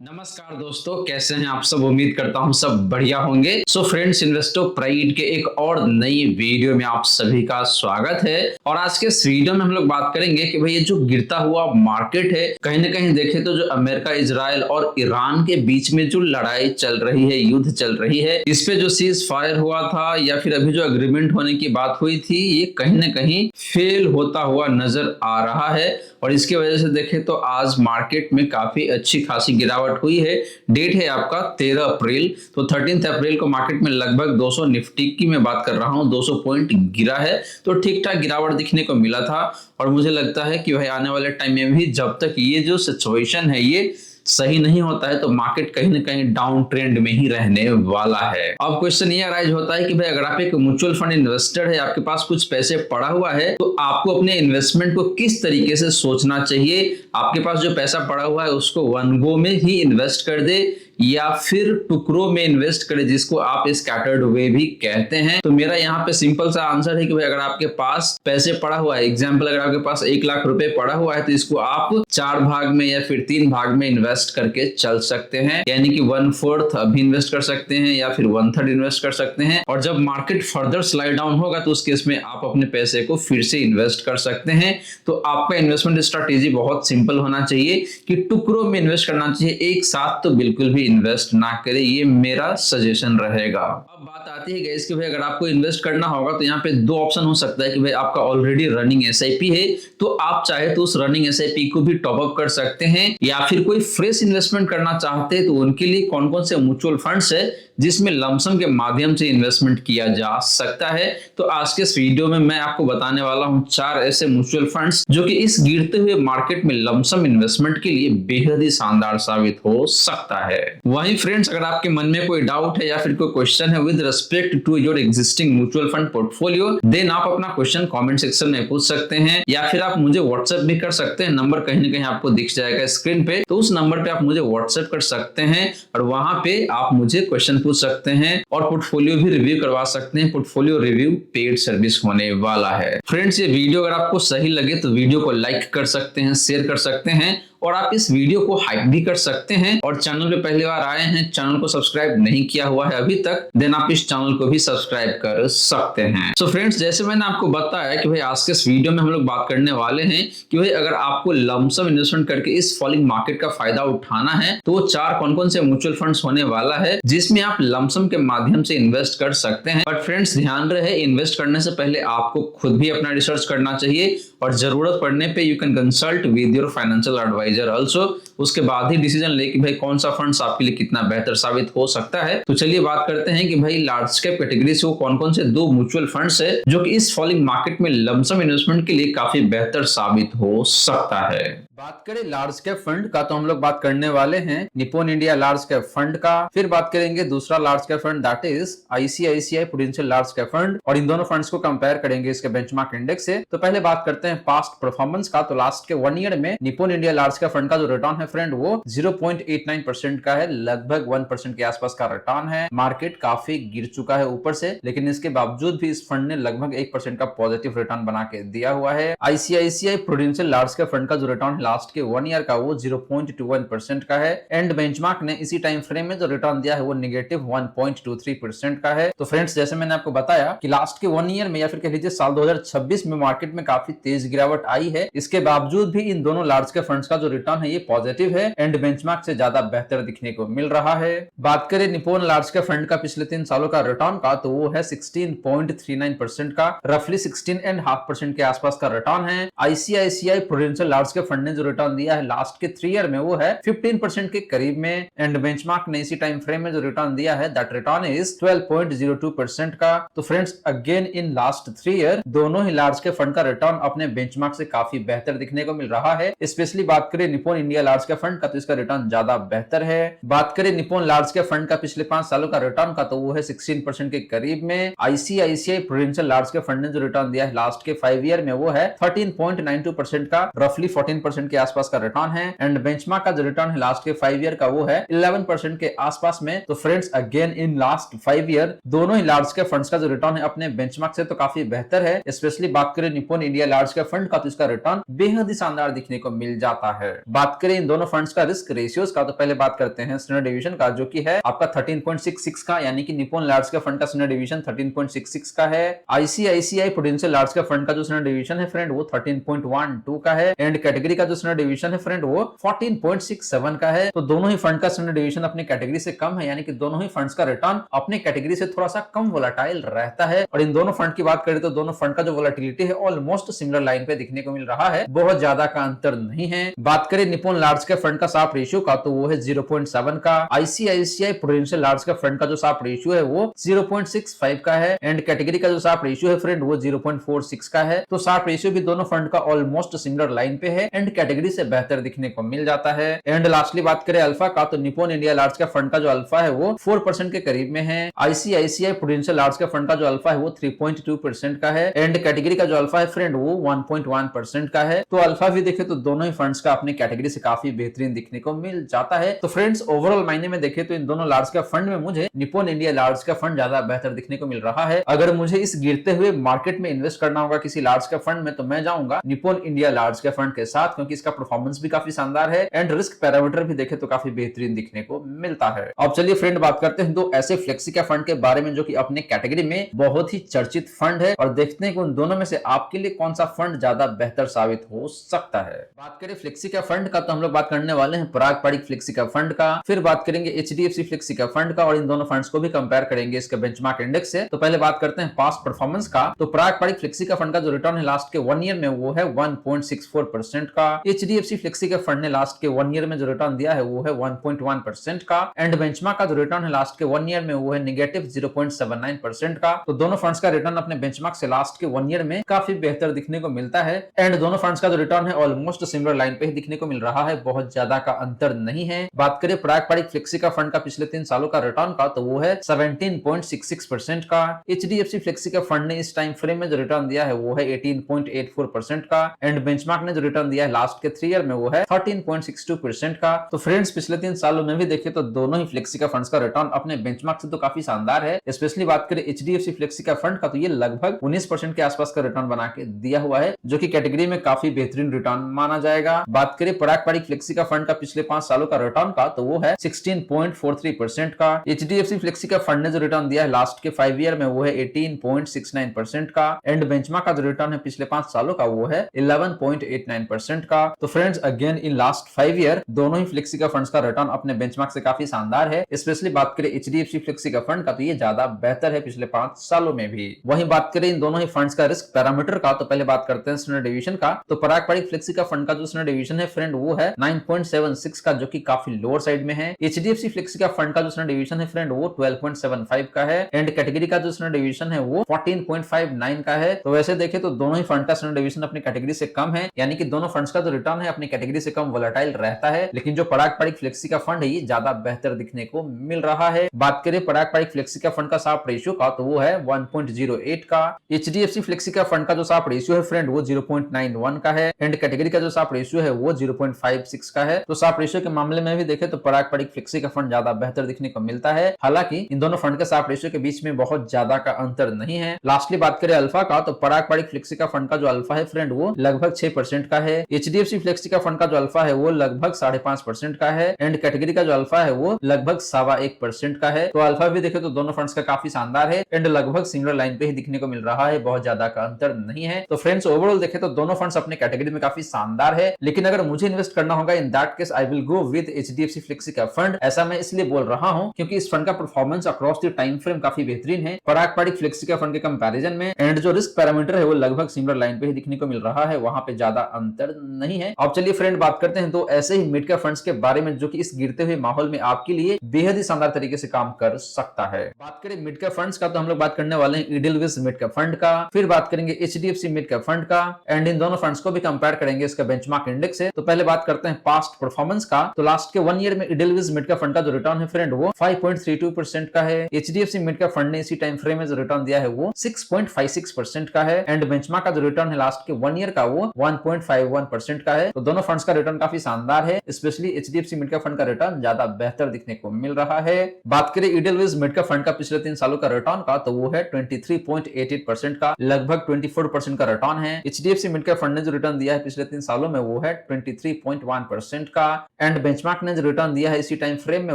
नमस्कार दोस्तों, कैसे हैं आप सब। उम्मीद करता हूं सब बढ़िया होंगे। सो फ्रेंड्स, इन्वेस्टो प्राइड के एक और नई वीडियो में आप सभी का स्वागत है। और आज के इस वीडियो में हम लोग बात करेंगे कि भाई ये जो गिरता हुआ मार्केट है, कहीं ना कहीं देखें तो जो अमेरिका, इजराइल और ईरान के बीच में जो लड़ाई चल रही है, युद्ध चल रही है, इस पे जो सीज फायर हुआ था या फिर अभी जो एग्रीमेंट होने की बात हुई थी, ये कहीं ना कहीं फेल होता हुआ नजर आ रहा है। और इसकी वजह से देखें तो आज मार्केट में काफी अच्छी खासी गिरावट हुई है। डेट है आपका 13 अप्रैल। तो 13 अप्रैल को मार्केट में लगभग 200 निफ्टी की मैं बात कर रहा हूं, 200 पॉइंट गिरा है। तो ठीक ठाक गिरावट दिखने को मिला था। और मुझे लगता है कि भाई आने वाले टाइम में भी जब तक ये जो सिचुएशन है ये सही नहीं होता है तो मार्केट कहीं ना कहीं डाउन ट्रेंड में ही रहने वाला है। अब क्वेश्चन ये अराइज होता है कि भाई अगर आप एक म्यूचुअल फंड इन्वेस्टर है, आपके पास कुछ पैसे पड़ा हुआ है, तो आपको अपने इन्वेस्टमेंट को किस तरीके से सोचना चाहिए। आपके पास जो पैसा पड़ा हुआ है उसको वन गो में ही इन्वेस्ट कर दे या फिर टुकड़ों में इन्वेस्ट करे, जिसको आप स्कैटर्ड वे भी कहते हैं। तो मेरा यहाँ पे सिंपल सा आंसर है कि भाई अगर आपके पास पैसे पड़ा हुआ है, एग्जाम्पल अगर आपके पास 1 लाख रुपए पड़ा हुआ है, तो इसको आप 4 भाग में या फिर 3 भाग में इन्वेस्ट करके चल सकते हैं। यानी कि 1/4 अभी इन्वेस्ट कर सकते हैं या फिर 1/3 इन्वेस्ट कर सकते हैं। और जब मार्केट फर्दर स्लाइड डाउन होगा तो उस केस में आप अपने पैसे को फिर से इन्वेस्ट कर सकते हैं। तो आपका इन्वेस्टमेंट स्ट्रेटेजी बहुत सिंपल होना चाहिए कि टुकड़ों में इन्वेस्ट करना चाहिए, एक साथ तो बिल्कुल भी इन्वेस्ट ना करें। ये मेरा सजेशन रहेगा। अब बात आती है गाइस कि भाई अगर आपको इन्वेस्ट करना होगा तो यहाँ पे 2 ऑप्शन हो सकता है कि भाई आपका ऑलरेडी रनिंग एसआईपी है तो आप चाहे तो उस रनिंग एसआईपी को भी टॉप अप कर सकते हैं, या फिर कोई फ्रेश इन्वेस्टमेंट करना चाहते हैं तो उनके लिए कौन कौन से म्यूचुअल फंड्स है जिसमें लमसम के माध्यम से इन्वेस्टमेंट किया जा सकता है। तो आज के इस वीडियो में मैं आपको बताने वाला हूं 4 ऐसे म्यूचुअल फंड्स जो कि इस गिरते हुए मार्केट में लमसम इन्वेस्टमेंट के लिए बेहद ही शानदार साबित हो सकता है। वहीं फ्रेंड्स, अगर आपके मन में कोई डाउट है या फिर कोई क्वेश्चन है with respect to your existing mutual fund portfolio, then आप अपना क्वेश्चन कमेंट सेक्शन में पूछ सकते हैं या फिर आप मुझे व्हाट्सएप भी कर सकते हैं। नंबर कहीं ना कहीं आपको दिख जाएगा स्क्रीन पे, तो उस नंबर पे आप मुझे व्हाट्सएप कर सकते हैं और वहां पे आप मुझे क्वेश्चन पूछ सकते हैं और पोर्टफोलियो भी रिव्यू करवा सकते हैं। पोर्टफोलियो रिव्यू पेड सर्विस होने वाला है। फ्रेंड्स, ये वीडियो अगर आपको सही लगे तो वीडियो को लाइक कर सकते हैं, शेयर कर सकते हैं और आप इस वीडियो को हाइप भी कर सकते हैं। और चैनल पे पहली बार आए हैं, चैनल को सब्सक्राइब नहीं किया हुआ है अभी तक, देन आप इस चैनल को भी सब्सक्राइब कर सकते हैं। सो फ्रेंड्स, जैसे मैंने आपको बताया कि भाई आज के इस वीडियो में हम लोग बात करने वाले हैं कि भाई अगर आपको लमसम इन्वेस्टमेंट करके इस फॉलिंग मार्केट का फायदा उठाना है तो वो 4 कौन कौन से म्यूचुअल फंड्स होने वाला है जिसमें आप लमसम के माध्यम से इन्वेस्ट कर सकते हैं। बट फ्रेंड्स, ध्यान रहे, इन्वेस्ट करने से पहले आपको खुद भी अपना रिसर्च करना चाहिए और जरूरत पड़ने पे you can consult with your financial advisor also. उसके बाद ही डिसीजन ले कि भाई कौन सा फंड्स आपके लिए कितना बेहतर साबित हो सकता है। तो चलिए बात करते हैं कि भाई लार्ज कैप कैटेगरी से वो कौन कौन से 2 म्यूचुअल फंड्स है जो कि इस फॉलिंग मार्केट में लमसम इन्वेस्टमेंट के लिए काफी बेहतर साबित हो सकता है। बात करें लार्ज कैप फंड का तो हम लोग बात करने वाले हैं Nippon India large cap fund का। फिर बात करेंगे दूसरा large cap fund, that is ICICI prudential large cap fund. और इन दोनों फंड्स को कंपेयर करेंगे इसके बेंचमार्क इंडेक्स से। तो पहले बात करते हैं पास्ट परफॉर्मेंस का। तो लास्ट के 1 ईयर में Nippon India large cap fund का जो रिटर्न है फ्रेंड वो 0.89% का है, लगभग 1% के आसपास का रिटर्न है। मार्केट काफी गिर चुका है ऊपर से, लेकिन इसके बावजूद भी इस फंड ने लगभग 1% का पॉजिटिव रिटर्न बना के दिया हुआ है। ICICI prudential large cap fund का जो रिटर्न लास्ट के 1 ईयर का वो 0.21% का है। एंड बेंचमार्क ने इसी टाइम फ्रेम में जो रिटर्न दिया है वो -1.23% का है। तो फ्रेंड्स, जैसे मैंने आपको बताया कि लास्ट के 1 ईयर में या फिर कह लीजिए साल 2026 में मार्केट में काफी तेज गिरावट आई है। इसके बावजूद भी इन दोनों लार्ज कैप फंड्स का जो रिटर्न है ये पॉजिटिव है एंड बेंचमार्क से ज्यादा बेहतर दिखने को मिल रहा है। बात करें निप्पॉन लार्ज कैप फंड का पिछले 3 सालों का रिटर्न का तो वो है 16.39% का, रफली 16.5% के आसपास का रिटर्न है। ICICI prudential large cap fund ने जो रिटर्न दिया है लास्ट के 3 ईयर में वो है 15% के करीब में। एंड बेंचमार्क ने इसी टाइम फ्रेम में जो रिटर्न दिया है दैट रिटर्न इज 12.02% का। तो friends, again in last 3 year दोनों ही लार्ज के फंड का रिटर्न अपने बेंचमार्क से काफी बेहतर दिखने को मिल रहा है। स्पेशली बात करें निप्पॉन इंडिया लार्ज के फंड का तो इसका रिटर्न ज्यादा बेहतर है। बात करें निप्पॉन लार्ज के फंड का पिछले 5 सालों का रिटर्न का तो वो है 16% के करीब में। आईसीआईसीआई प्रूडेंशियल लार्ज के फंड ने जो रिटर्न दिया है लास्ट के 5 ईयर में वो है 13.92% का, रफली 14% के आसपास का रिटर्न है एंड बेंचमार्क का जो रिटर्न है लास्ट के 5 ईयर का वो है 11% के आसपास में। तो friends again in last 5 year दोनों ही लार्ज कैप फंड्स का जो रिटर्न है अपने बेंचमार्क से तो काफी बेहतर है। स्पेशली बात करें Nippon India large cap fund का तो इसका रिटर्न बेहद ही शानदार दिखने को मिल जाता है। बात करें इन दोनों फंड्स का रिस्क रेशियोज का तो पहले बात करते हैं स्टैंडर्ड डिवीजन का, जो कि है आपका 13.66 का, यानी कि निप्पॉन लार्ज कैप फंड का स्टैंडर्ड डिवीजन 13.66 का है। ICICI prudential large cap fund का जो स्टैंडर्ड डिवीजन है फ्रेंड वो 13.12 का है एंड कैटेगरी का जो स्टैंडर्ड डिवीजन है फ्रेंड वो 14.67 का है। तो दोनों ही फंड का स्टैंडर्ड डिवीजन अपनी कैटेगरी से कम है, यानी कि दोनों ही फंड्स का रिटर्न अपने कैटेगरी से थोड़ा सा कम वोलेटाइल रहता है। और इन दोनों फंड की बात करें तो दोनों फंड का जो वोलेटिलिटी है ऑलमोस्ट सिमिलर लाइन पे दिखने को मिल रहा है, बहुत ज्यादा का अंतर नहीं है। बात करें निप्पॉन लार्ज कैप फंड का शार्प रेशियो का तो वो है 0.7 का। ICICI prudential large cap fund का जो शार्प रेशियो है वो 0.65 का है एंड कैटेगरी का जो शार्प रेशियो है फ्रेंड वो 0.46 का है। तो शार्प रेशियो भी दोनों फंड का ऑलमोस्ट सिमिलर लाइन पे है एंड कैटेगरी से बेहतर दिखने को मिल जाता है। एंड लास्टली बात करें अल्फा का तो Nippon India large cap fund का जो अल्फा है वो 4% के करीब में है। ICICI prudential large cap fund का जो अल्फा है वो 3.2% का है एंड कैटेगरी का जो अल्फा है फ्रेंड वो 1.1% का है। तो अल्फा भी देखे तो दोनों ही फंड्स का अपने कैटेगरी से काफी बेहतरीन दिखने को मिल जाता है। तो फ्रेंड्स ओवरऑल मायने में देखे तो इन दोनों लार्ज कैप फंड में मुझे Nippon India large cap fund ज्यादा बेहतर दिखने को मिल रहा है। अगर मुझे इस गिरते हुए मार्केट में इन्वेस्ट करना होगा किसी लार्ज कैप फंड में तो मैं जाऊंगा Nippon India large cap fund के साथ, क्योंकि इसका परफॉर्मेंस भी काफी शानदार है एंड रिस्क पैरामीटर भी देखे तो काफी बेहतरीन दिखने को मिलता है। अब चलिए फ्रेंड बात करते हैं दो ऐसे फ्लेक्सी कैप फंड के बारे में जो कि अपने कैटेगरी में बहुत ही चर्चित फंड है और देखते हैं कि उन दोनों में से आपके लिए कौन सा फंड ज्यादा बेहतर साबित हो सकता है। बात करें फ्लेक्सी कैप फंड का तो हम लोग बात करने वाले हैं पराग पारिक फ्लेक्सी कैप फंड का, फिर बात करेंगे एचडीएफसी फ्लेक्सी कैप फंड का और इन दोनों फंड्स को भी कंपेयर करेंगे इसके बेंचमार्क इंडेक्स से। तो पहले बात करते हैं पास्ट परफॉर्मेंस का। तो पराग पारिक फ्लेक्सी कैप फंड का जो रिटर्न है लास्ट के 1 ईयर में वो है 1.64% का। एचडीएफसी फ्लेक्सी कैप फंड ने लास्ट के 1 ईयर में जो रिटर्न दिया है वो है 1.1% का एंड बेंचमार्क का जो रिटर्न है लास्ट के 1 ईयर में वो है नेगेटिव 0.79% का। तो दोनों फंड्स का रिटर्न अपने बेंचमार्क से लास्ट के 1 ईयर में काफी बेहतर दिखने को मिलता है एंड दोनों फंड्स का जो रिटर्न है ऑलमोस्ट सिमिलर लाइन पे ही दिखने को मिल रहा है, बहुत ज्यादा का अंतर नहीं है। बात करें पराग पारिक फ्लेक्सी का फंड का पिछले 3 सालों का रिटर्न का तो वो है 17.66% का। एचडीएफसी फ्लेक्सी का फंड ने इस टाइम फ्रेम में जो रिटर्न दिया है वो है 18.84% का एंड बेंचमार्क ने जो रिटर्न दिया है लास्ट के 3 ईयर में वो है 13.62% का। तो फ्रेंड्स पिछले 3 सालों में भी देखे तो दोनों ही फ्लेक्सी का फंड्स का रिटर्न अपने बेंचमार्क से तो काफी शानदार है। स्पेशली बात करें एचडीएफसी फ्लेक्सी का फंड का तो ये लगभग 19% के आसपास का रिटर्न बना के दिया हुआ है, जो कि कैटेगरी में काफी बेहतरीन रिटर्न माना जाएगा। बात करें पराग पारिक फ्लेक्सी का फंड का पिछले 5 सालों का रिटर्न का तो वो है 16.43% का। एचडीएफसी फ्लेक्सी का फंड ने जो रिटर्न दिया है लास्ट के 5 ईयर में वो है 18.69% का एंड बेंचमार्क का जो रिटर्न है पिछले 5 सालों का वो है 11.89% का। तो friends again in last 5 year दोनों ही फ्लेक्सी का फंड्स का रिटर्न अपने बेंचमार्क से काफी शानदार है। स्पेशली बात करें एचडीएफसी फ्लेक्सी का फंड का तो ये ज्यादा बेहतर है पिछले 5 सालों में भी। वहीं बात करें इन दोनों ही फंड्स का रिस्क पैरामीटर का तो पहले बात करते हैं स्टैंडर्ड डिवीजन का। तो पराग पारिक फ्लेक्सी का फंड का जो स्टैंडर्ड डिवीजन है फ्रेंड वो है 9.76 का, जो कि काफी लोअर साइड में है। एचडीएफसी फ्लेक्सी का फंड का जो स्टैंडर्ड डिवीजन है फ्रेंड वो 12.75 का है एंड कैटेगरी का जो स्टैंडर्ड डिवीजन है वो 14.59 का है। तो वैसे देखे तो दोनों ही फंड का स्टैंडर्ड डिवीजन अपनी कैटेगरी से कम है, यानी कि दोनों फंड्स का जो रिटर्न है अपनी कैटेगरी से कम वोलेटाइल रहता है, लेकिन जो पराग पारिक फ्लेक्सी का फंड है ये ज्यादा बेहतर दिखने को मिल रहा है। बात करें पराग पारिक फ्लेक्सी का फंड का शार्प रेशियो का तो वो है 1.08 का। एचडीएफसी फ्लेक्सी का फंड का जो शार्प रेशियो है फ्रेंड वो 0.91 का है एंड कैटेगरी का जो शार्प रेशियो है वो 0.56 का है। तो शार्प रेशियो के मामले में भी देखे तो पराग पारिक फ्लेक्सी का फंड ज्यादा बेहतर दिखने को मिलता है, हालांकि इन दोनों फंड के शार्प रेशियो के बीच में बहुत ज्यादा का अंतर नहीं है। लास्टली बात करें अल्फा का तो पराग पारिक फ्लेक्सी का फंड का जो अल्फा है फ्रेंड वो लगभग 6% का है। एचडीएफसी फ्लेक्सी का फंड का जो अल्फा है वो लगभग 5.5% का है एंड कैटेगरी का जो अल्फा है वो लगभग 1.25% का है। तो अल्फा भी देखे तो दोनों फंड्स का काफी शानदार है एंड लगभग सिमिलर लाइन पे ही दिखने को मिल रहा है, बहुत ज्यादा का अंतर नहीं है। तो फ्रेंड्स ओवरऑल देखे तो दोनों फंड्स अपने कैटेगरी में काफी शानदार है, लेकिन अगर मुझे इन्वेस्ट करना होगा in that case I will go with HDFC flexi का फंड। ऐसा मैं इसलिए बोल रहा हूं क्योंकि इस फंड का performance across the time frame काफी बेहतरीन है पराग पारिक फ्लेक्सी का फंड के कंपैरिजन में एंड जो रिस्क पैरामीटर है वो लगभग सिमिलर लाइन पे ही दिखने को मिल रहा है, वहां पे ज्यादा अंतर नहीं है। अब चलिए फ्रेंड बात करते हैं तो ऐसे ही मिड कैप फंड्स के बारे में जो कि इस गिरते हुए माहौल में आपके लिए बेहद ही शानदार तरीके से काम कर सकता है। बात करें मिड कैप फंड्स का तो हम लोग बात करने वाले हैं इडेलविस मिड कैप फंड का, फिर बात करेंगे एचडीएफसी मिड कैप फंड का एंड इन दोनों फंड्स को भी कंपेयर करेंगे इसका बेंचमार्क इंडेक्स से। तो पहले बात करते हैं पास्ट परफॉर्मेंस का। तो लास्ट के 1 ईयर में इडेलविस मिड कैप फंड का जो रिटर्न है फ्रेंड वो 5.32% का है। एचडीएफसी मिड कैप फंड ने इसी टाइम फ्रेम में जो रिटर्न दिया है वो 6.56% का है एंड बेंचमार्क का जो रिटर्न है लास्ट के 1 ईयर का वो 1.51% 8% का है। तो दोनों फंड्स का रिटर्न काफी शानदार है, specially HDFC mid cap fund का रिटर्न ज्यादा बेहतर दिखने को मिल रहा है। बात करें इडेलवेस मिड कैप फंड का पिछले 3 सालों का रिटर्न का, तो वो है 23.88% का, लगभग 24% का रिटर्न है। एचडीएफसी मिड कैप फंड ने जो रिटर्न दिया है पिछले 3 सालों में वो है 23.1% का, एंड बेंचमार्क ने जो रिटर्न दिया है इसी टाइम फ्रेम में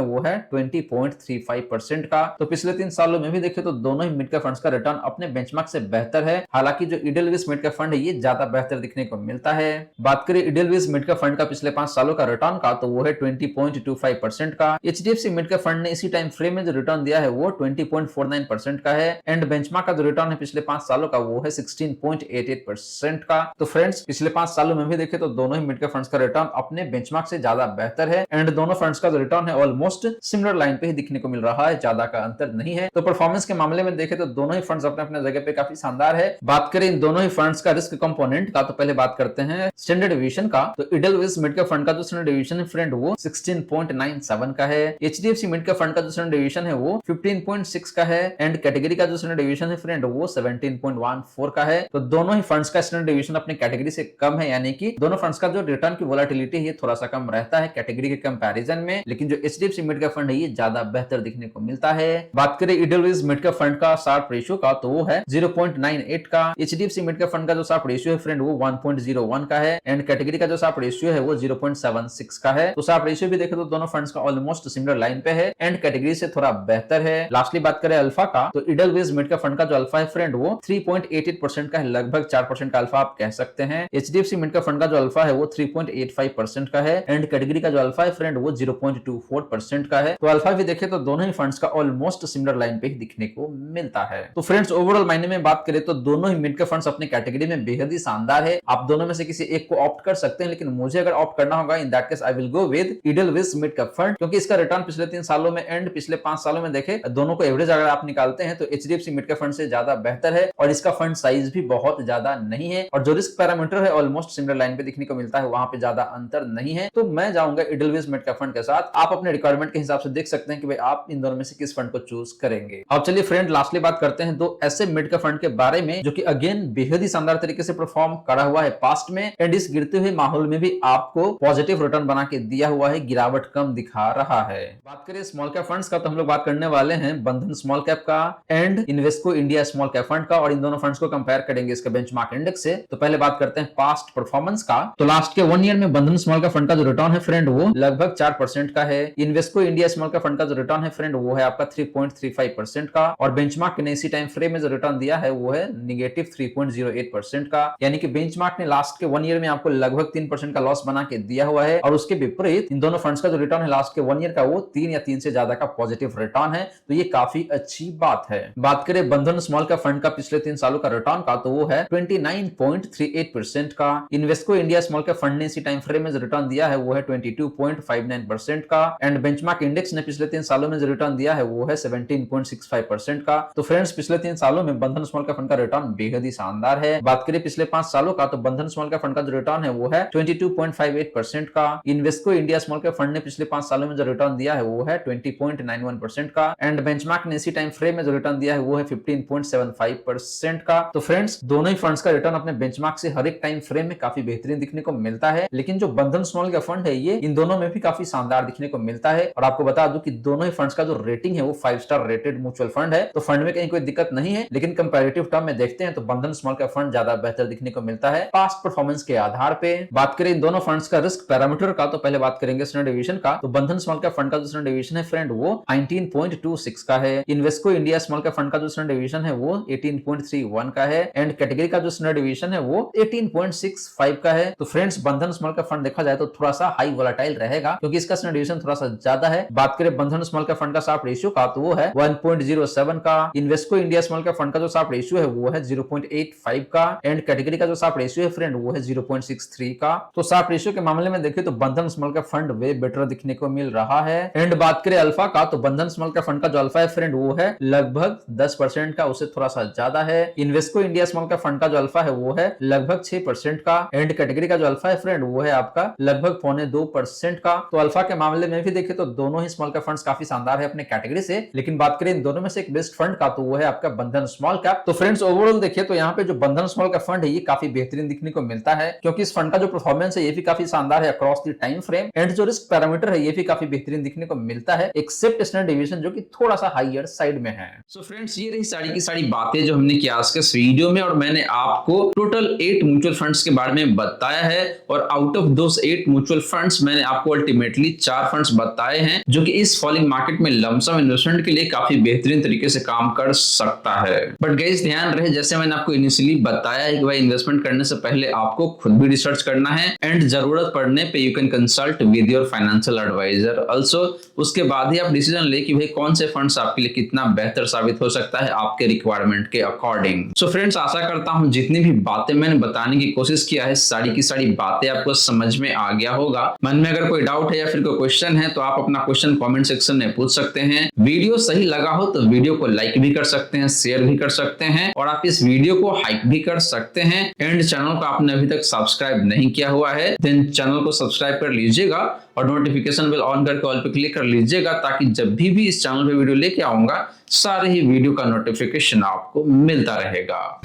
वो है 20.35% का। तो पिछले 3 सालों में भी देखें तो दोनों ही मिड कैप फंड्स का रिटर्न अपने बेंचमार्क से बेहतर है। हालांकि जो इडेलवेस मिड कैप फंड है ये ज्यादा बेहतर दिखने को मिलता है। बात करें इडेलवेस मिड कैप फंड का पिछले 5 सालों का रिटर्न का, तो वो है 20.25% का। एचडीएफसी मिड कैप फंड ने इसी टाइम फ्रेम में जो रिटर्न दिया है वो 20.49% का है, एंड बेंचमार्क का जो रिटर्न है पिछले 5 सालों का वो है 16.88% का। तो फ्रेंड्स पिछले 5 सालों में भी देखें तो दोनों ही मिड कैप फंड्स का रिटर्न अपने बेंचमार्क से ज्यादा बेहतर है, एंड दोनों फंड्स का जो रिटर्न है ऑलमोस्ट सिमिलर लाइन पे ही दिखने को मिल रहा है, ज्यादा का अंतर नहीं है। तो परफॉर्मेंस के मामले में देखें तो दोनों ही फंड्स अपने अपने जगह पे काफी शानदार है। बात करें इन दोनों ही फंड्स का रिस्क कंपोनेंट का, तो पहले बात करते हैं स्टैंडर्ड डिवीजन का। तो इडेलवेस मिड कैप फंड का जो स्टैंडर्ड डिवीजन है फ्रेंड वो 16.97 का है। एचडीएफसी मिड कैप फंड का जो स्टैंडर्ड डिवीजन है वो 15.6 का है, एंड कैटेगरी का जो स्टैंडर्ड डिवीजन है फ्रेंड वो 17.14 का है। तो दोनों ही फंड्स का स्टैंडर्ड डिवीजन अपनी कैटेगरी से कम है, यानी कि दोनों फंड्स का जो रिटर्न की वोलेटिलिटी है ये थोड़ा सा कम रहता है कैटेगरी के कंपैरिजन में, लेकिन जो एचडीएफसी मिड कैप फंड है ये ज्यादा बेहतर दिखने को मिलता है। बात करें इडेलवेस मिड कैप फंड का शार्प रेशियो का, तो वो है 0.98 का। एचडीएफसी मिड कैप फंड का जो शार्प रेशियो है फ्रेंड वो 1.01 का है, एंड कैटेगरी का जो शार्प रेशियो है वो 0.76 का है। तो शार्प रेशियो भी देखें तो दोनों फंड्स का ऑलमोस्ट सिमिलर लाइन पे है, एंड कैटेगरी से थोड़ा बेहतर है। लास्टली बात करें अल्फा का, तो इडेलवेस मिड कैप फंड का जो अल्फा है फ्रेंड वो 3.88% का है, लगभग 4% का अल्फा आप कह सकते हैं। एचडीएफसी मिड कैप फंड का जो अल्फा है वो 3.85% का है, एंड कैटेगरी का जो अल्फा है फ्रेंड वो 0.24% का है। तो अल्फा भी देखें तो दोनों ही फंड्स का ऑलमोस्ट सिमिलर लाइन पे ही दिखने को मिलता है। तो फ्रेंड्स ओवरऑल मायने में बात करें तो दोनों ही मिड कैप फंड्स अपनी कैटेगरी में बेहद ही शानदार है। आप दोनों में से किसी एक को ऑप्ट कर सकते हैं, लेकिन मुझे अगर ऑप्ट करना होगा in that case I will go with Edelweiss mid cap fund, क्योंकि इसका रिटर्न पिछले 3 सालों में एंड पिछले 5 सालों में देखे दोनों को एवरेज अगर आप निकालते हैं तो एचडीएफसी मिड कैप फंड से ज्यादा बेहतर है, और इसका फंड साइज भी बहुत ज्यादा नहीं है, और जो रिस्क पैरामीटर है ऑलमोस्ट सिमिलर लाइन पे दिखने को मिलता है, वहां पे ज्यादा अंतर नहीं है। तो मैं जाऊंगा इडेलवेस मिड कैप फंड के साथ। आप अपने रिक्वायरमेंट के हिसाब से देख सकते हैं कि भाई आप इन दोनों में से किस फंड को चूज करेंगे। अब चलिए फ्रेंड लास्टली बात करते हैं दो ऐसे मिड कैप फंड के बारे में जो कि अगेन बेहद ही शानदार तरीके से परफॉर्म करा हुआ है पास्ट में, एंड इस गिरते हुए माहौल में भी आपको पॉजिटिव रिटर्न बना के दिया हुआ है, गिरावट कम दिखा रहा है। बात करें स्मॉल कैप फंड्स का, तो हम लोग बात करने वाले हैं बंधन स्मॉल कैप का and Invesco India small cap fund का, और इन दोनों फंड्स को कंपेयर करेंगे इसके बेंचमार्क इंडेक्स से। तो पहले बात करते हैं पास्ट परफॉर्मेंस का। तो लास्ट के 1 ईयर में बंधन स्मॉल कैप फंड का जो रिटर्न है फ्रेंड वो लगभग 4% का है। Invesco India small cap fund का जो रिटर्न है फ्रेंड वो है आपका 3.35% का, और बेंचमार्क ने इसी टाइम फ्रेम में जो रिटर्न दिया है वो है नेगेटिव 3.08% का, यानी कि बेंचमार्क ने लास्ट के 1 ईयर में आपको लगभग 3% का लॉस बना के दिया हुआ है, और उसके विपरीत इन दोनों फंड्स का जो रिटर्न है लास्ट के 1 ईयर का वो 3 या 3 से ज्यादा का पॉजिटिव रिटर्न है। तो ये काफी अच्छी बात है। बात करें बंधन स्मॉल कैप फंड का पिछले 3 सालों का रिटर्न का, तो वो है 29.38% का। Invesco India small cap fund ने इसी टाइम फ्रेम में जो रिटर्न दिया है वो है 22.59% का, एंड बेंचमार्क इंडेक्स ने पिछले 3 सालों में जो रिटर्न दिया है वो है 17.65% का। तो फ्रेंड्स पिछले 3 सालों में बंधन स्मॉल कैप फंड का रिटर्न बेहद ही शानदार है। बात करें पिछले 5 सालों का, तो बंधन स्मॉल कैप फंड का जो रिटर्न है वो है 22.58% का। Invesco India small cap fund ने पिछले 5 सालों में जो रिटर्न दिया है वो है 20.91% का, एंड बेंचमार्क ने इसी टाइम फ्रेम में जो रिटर्न दिया है वो है 15.75% का। तो फ्रेंड्स दोनों ही फंड्स का रिटर्न अपने बेंचमार्क से हर एक टाइम फ्रेम में काफी बेहतरीन दिखने को मिलता है, लेकिन जो बंधन स्मॉल कैप फंड है ये इन दोनों में भी काफी शानदार दिखने को मिलता है। और आपको बता दूं कि दोनों ही फंड्स का जो रेटिंग है वो 5 स्टार रेटेड म्यूचुअल फंड है, तो फंड में कहीं कोई दिक्कत नहीं है, लेकिन कंपैरेटिव टर्म में देखते हैं तो बंधन स्मॉल कैप फंड ज्यादा बेहतर दिखने को मिलता है पास्ट परफॉर्मेंस के आधार पे। बात करें इन दोनों फंड्स का रिस्क पैरामीटर का, तो पहले बात करेंगे स्टैंडर्ड डिवीजन का। तो बंधन स्मॉल कैप फंड का जो स्टैंडर्ड डिवीजन है फ्रेंड वो 19.26 का है। Invesco India small cap fund का जो स्टैंडर्ड डिवीजन है वो 18.31 का है, एंड कैटेगरी का जो स्टैंडर्ड डिवीजन है वो 18.65 का है। तो फ्रेंड्स बंधन स्मॉल कैप फंड देखा जाए तो थोड़ा सा हाई वोलेटाइल रहेगा, क्योंकि इसका स्टैंडर्ड डिवीजन थोड़ा सा ज्यादा है। बात करें बंधन स्मॉल कैप फंड का शार्प रेशियो का, तो वो है 1.07 का। Invesco India small cap fund का जो शार्प रेशियो है वो है 0.85 का, एंड कैटेगरी का जो शार्प रेशियो है फ्रेंड वो है 0.63 का। तो शार्प रेशियो के मामले में देखें तो बंधन small cap fund way better दिखने को मिल रहा है। एंड बात करें अल्फा का, तो बंधन स्मॉल कैप फंड का जो अल्फा है फ्रेंड वो है लगभग 10% का, उससे थोड़ा सा ज्यादा है। Invesco India small cap fund का जो अल्फा है वो है लगभग 6% का, एंड कैटेगरी का जो अल्फा है फ्रेंड वो है आपका लगभग 0.2% का। तो अल्फा के मामले में भी देखें तो दोनों ही स्मॉल कैप फंड्स काफी शानदार है अपने कैटेगरी से, लेकिन बात करें इन दोनों में से एक बेस्ट फंड का, तो वो है आपका बंधन स्मॉल कैप। तो फ्रेंड्स ओवरऑल देखिए तो यहाँ पे जो बंधन स्मॉल कैप फंड है ये काफी बेहतरीन दिखने को मिलता है, क्योंकि इस फंड का जो परफॉर्मेंस है ये भी काफी शानदार है across the time frame, and जो रिस्क पैरामीटर है ये भी काफी बेहतरीन दिखने को मिलता है, एक्सेप्ट स्टैंडर्ड डिवीजन जो कि थोड़ा सा हाईयर साइड में है। सो फ्रेंड्स, ये रही सारी की सारी बातें जो हमने किया आज के इस वीडियो में, और मैंने आपको टोटल 8 म्यूचुअल फंड्स के बारे में बताया है, और out of those 8 mutual funds मैंने आपको अल्टीमेटली 4 फंड्स बताए हैं जो कि इस फॉलिंग मार्केट में लमसम इन्वेस्टमेंट के लिए काफी बेहतरीन तरीके से काम कर सकता है। बट गाइस ध्यान रहे, जैसे मैंने आपको इनिशियली बताया है कि भाई इन्वेस्टमेंट करने से पहले आपको खुद भी रिसर्च करना है, एंड जरूरत पड़ने पे you can consult with your financial advisor also. उसके बाद ही आप डिसीजन ले कि भाई कौन से फंड्स आपके लिए कितना बेहतर साबित हो सकता है आपके रिक्वायरमेंट के अकॉर्डिंग। सो फ्रेंड्स, आशा करता हूं जितनी भी बातें मैंने बताने की कोशिश किया है सारी की सारी बातें आपको समझ में आ गया होगा। मन में अगर कोई डाउट है या फिर कोई क्वेश्चन है तो आप अपना क्वेश्चन कमेंट सेक्शन में पूछ सकते हैं। वीडियो सही लगा हो तो वीडियो को लाइक भी कर सकते हैं, शेयर भी कर सकते हैं, और आप इस वीडियो को हाइप भी कर सकते हैं। एंड चैनल को आपने अभी तक सब्सक्राइब नहीं किया हुआ है देन चैनल को सब्सक्राइब कर लीजिएगा, और नोटिफिकेशन बेल ऑन करके ऑल पे क्लिक कर लीजिएगा, ताकि जब भी इस चैनल पे वीडियो लेके आऊंगा सारे ही वीडियो का नोटिफिकेशन आपको मिलता रहेगा।